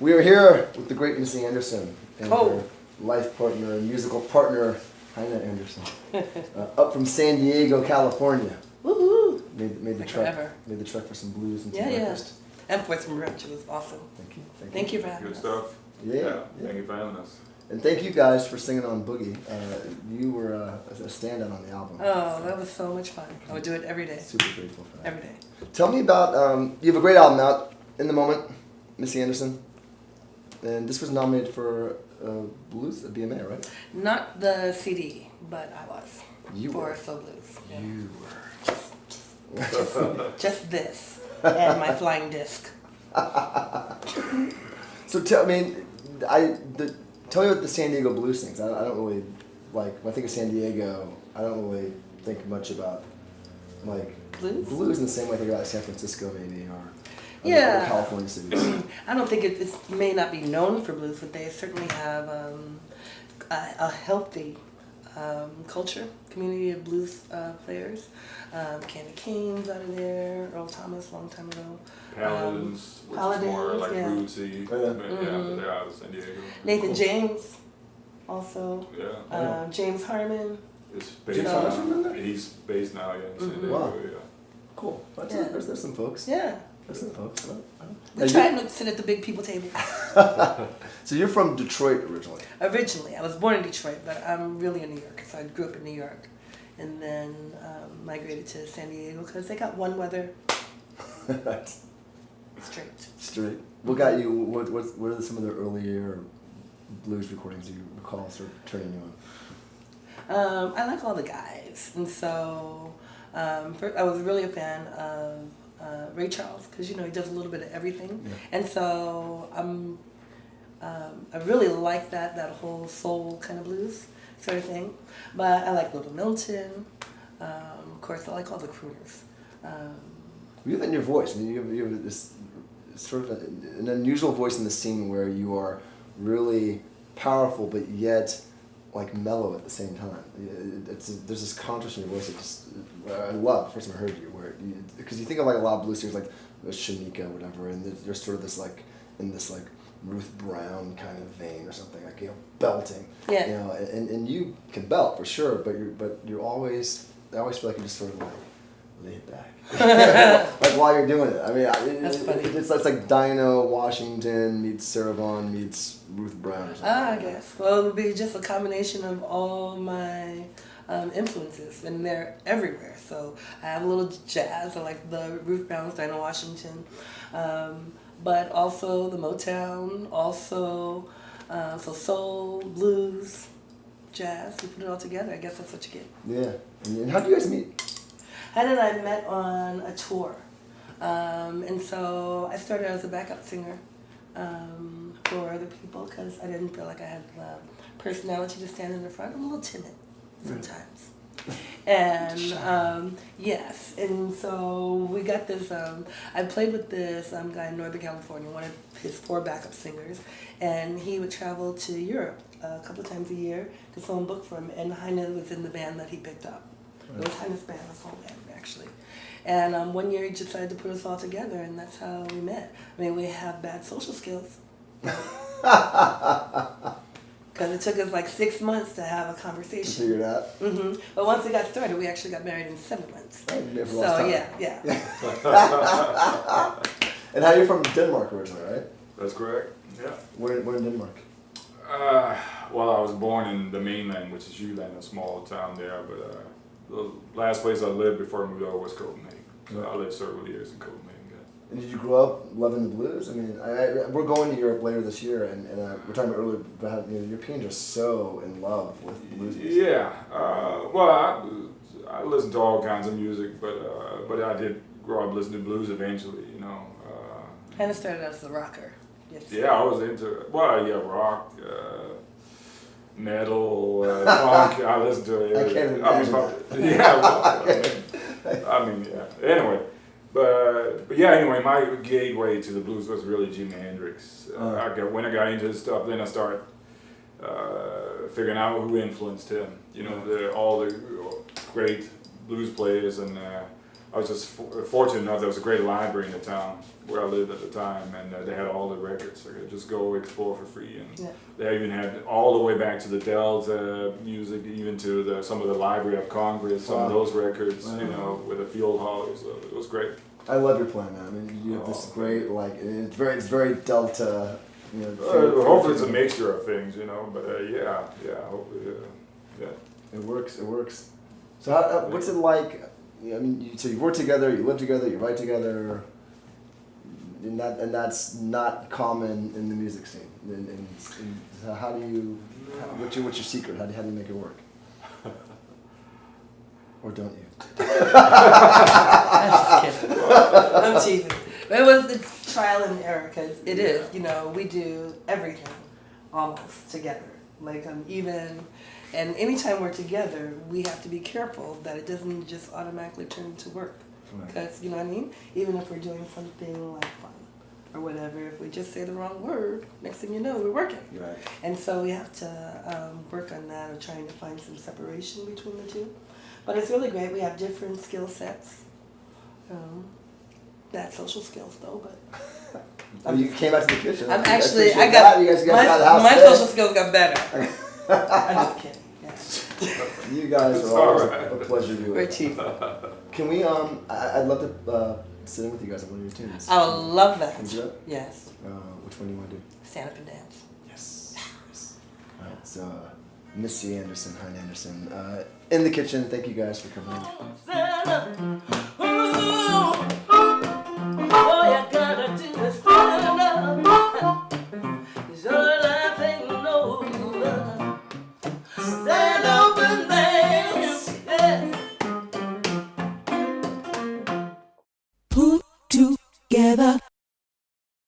We are here with the great Missy Andersen and Oh. her life partner and musical partner, Heine Andersen, up from San Diego, California. Woohoo! Made the trek. Made the trek for some blues and some breakfast. And for some brunch. It was awesome. Thank you. Thank you for having Good us. stuff. Yeah. Thank you for having us. And thank you guys for singing on Boogie. You were a standout on the album. Oh, that was so much fun. I would do it every day. Super grateful for that. Every day. Tell me about, you have a great album out in the moment, Missy Andersen. And this was nominated for Blues, a BMA, right? Not the CD, but I was. You for were. Soul Blues. Yeah. You Just this. And my flying disc. So tell me about the San Diego blues things. I don't really like when I think of San Diego. I don't really think much about like Blues in the same way I think about San Francisco maybe or Yeah. other California cities. I don't think it may not be known for blues, but they certainly have a healthy culture, community of blues players. Candy Cane's out of there, Earl Thomas, long time ago. Paladins, which is more Paladins, like yeah. rootsy. Oh, yeah. But but they're out of San Diego. Nathan Cool. James, also. Yeah. James Harmon. It's based James Harmon's from there? He's based now, in San Diego. Wow. Yeah. Cool. Yeah. There's some folks. Yeah. There's some folks. We try and sit at the big people table. So you're from Detroit originally. Originally, I was born in Detroit, but I'm really a New Yorker, so I grew up in New York. And then migrated to San Diego because they got one weather straight. What got you? What are some of the earlier blues recordings you recall sort of turning you on? I like all the guys, and so I was really a fan of Ray Charles because he does a little bit of everything, and so I really like that whole soul kind of blues sort of thing. But I like Little Milton. Of course, I like all the crooners. You have in your voice. I mean, you have this sort of an unusual voice in the scene where you are really powerful, but yet like mellow at the same time. There's this contrast in your voice that I love. The first time I heard you, because you think of like a lot of blues singers like Shanika or whatever, and there's sort of this like in this like Ruth Brown kind of vein or something, like belting. Yeah. And you can belt for sure, but you're always. I always feel like you're just sort of like lay it back, like while you're doing it. I mean, That's funny. It's like Dinah Washington meets Sarah Vaughan meets Ruth Brown or something. I guess. Well, it would be just a combination of all my influences, and they're everywhere. So I have a little jazz. I like the Ruth Brown's, Dinah Washington, but also the Motown, also so soul, blues, jazz. We put it all together. I guess that's what you get. Yeah. And how did you guys meet? Hannah and I met on a tour, and so I started as a backup singer for other people because I didn't feel like I had the personality to stand in the front. I'm a little timid sometimes. And yes, and so we got this, I played with this guy in Northern California, one of his 4 backup singers, and he would travel to Europe a couple of times a year to film book for him, and Heine was in the band that he picked up. It was Heine's band, the full band, actually. And one year he decided to put us all together, and that's how we met. I mean, we have bad social skills. Because it took us like 6 months to have a conversation. To figure it out. Mm-hmm. But once we got started, we actually got married in 7 months. Oh, you So yeah. And how you're from Denmark originally, right? That's correct. Yeah. Where in Denmark? Well, I was born in the mainland, which is Jylland, a small town there. But the last place I lived before I moved over was Copenhagen. So I lived several years in Copenhagen. And did you grow up loving the blues? I mean, we're going to Europe later this year, and we're talking about earlier about how Europeans are so in love with blues music. Yeah. Well, I listened to all kinds of music, but I did grow up listening to blues eventually. Hannah started out as a rocker. Yes. Yeah, I was into rock, metal, punk. I listened to it. I can't imagine. Anyway, but anyway, my gateway to the blues was really Jimi Hendrix. When I got into this stuff, then I started figuring out who influenced him. All the great blues players, and I was just fortunate enough there was a great library in the town where I lived at the time, and they had all the records. I could just go explore for free, and they even had all the way back to the Delta music, even to some of the Library of Congress, some of those records, you know, with the field hall. It was great. I love your plan, man. I mean, you have this great, like, it's very Delta. You know, hopefully it's a mixture of things, you know. But hopefully, yeah. It works. So, what's it like? I mean, so you work together, you live together, you write together, and that's not common in the music scene. And so how do you? What's your secret? How do you make it work? Or don't you? I'm just kidding. I'm teasing. But it's trial and error, because it is. You know, we do everything almost together. Like and anytime we're together, we have to be careful that it doesn't just automatically turn into work. Because, you know what I mean? Even if we're doing something like fun or whatever, if we just say the wrong word, next thing you know, we're working. Right. And so we have to work on that, or trying to find some separation between the two. But it's really great. We have different skill sets. Bad social skills, though, but... Well, you came out to the kitchen. I'm I actually, appreciate I got, that. You guys got out of the house my today. social skills got better. I'm just kidding. Yeah. You guys are always a pleasure to be We're with. cheap. Can we, I'd love to sit in with you guys on one of your tunes. I would love that. Can you do that? Yes. Which one do you want to do? Stand up and dance. Yes. Alright, so Missy Andersen, Heine Andersen, in the kitchen. Thank you guys for coming in.